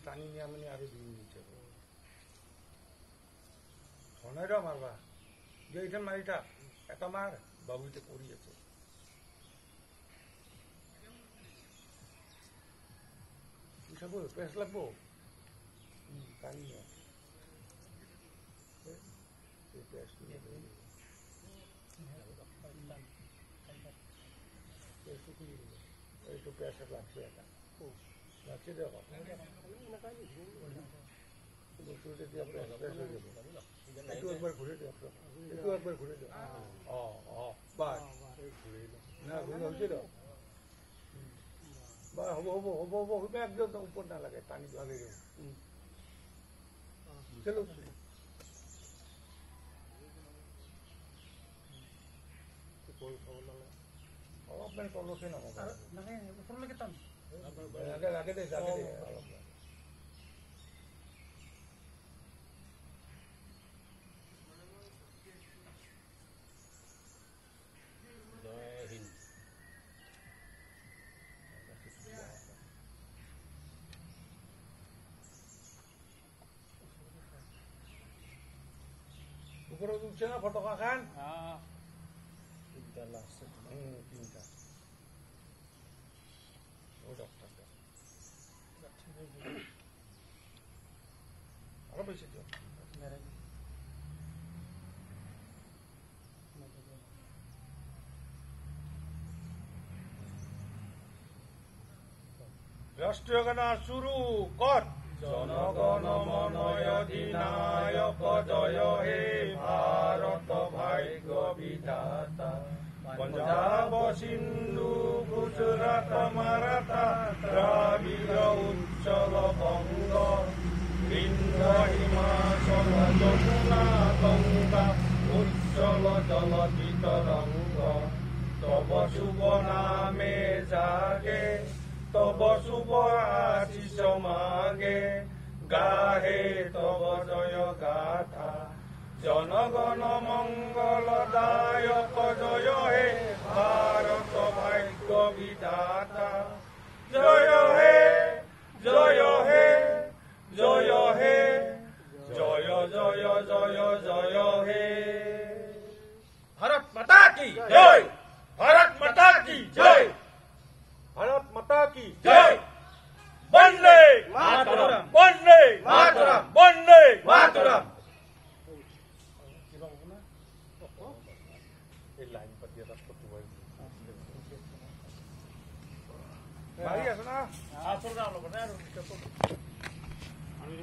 টানি নিয়ে আমি আরো 2 মিনিট যাব ফোনটা মারবা যে এটা মারিটা এটা মার বাবুতে পড়িয়েছে কিসব পেস লাগবো টানি নিয়ে এই পেস নিয়ে এই তো পেস লাগছে এটা লাগছে দেখো একটু একবার ঘুরে দাও একটু একবার ঘুরে দাও বাস না ঘুরে হচ্ছে তো বা হবো হবো হবো হবো হবে একদম উপর না লাগে পানি ভাগে দেবো চলো অলপমান তলতে নামাব ওপৰলৈকে টান লাগে দে অলপ উপরে উঠছে না ফটো খান তিনটা ও ডক্টর আরো বেশি দিও রাষ্ট্রীয় গান শুরু কর জনগণ মন অধিনায়ক জয় হে ভারত ভাগ্য বিধাতা পঞ্জাব সিন্ধু গুজরাট মারাঠা দ্রাবিড় উচ্চল বঙ্গ বিন্ধ্য হিমাচল যমুনা গঙ্গা উচ্চল জলধি তরঙ্গ তব শুভ নামে জাগে তব শুভ আশিস মাগে গাহে তব জয় গাথা জনগণ মঙ্গল দায়ক জয় হে ভারত ভাগ্য বিধাতা জয় হে জয় হে জয় হে জয় জয় জয় জয় হে ভারত মাতা কি জয় ভারত মাতা কি জয় भारत माता की जय वंदे मातरम वंदे मातरम वंदे मातरम এই লাইন পাতি রাষ্ট্রপতি ভাই ভাই আছে না আসল না হলো না আমি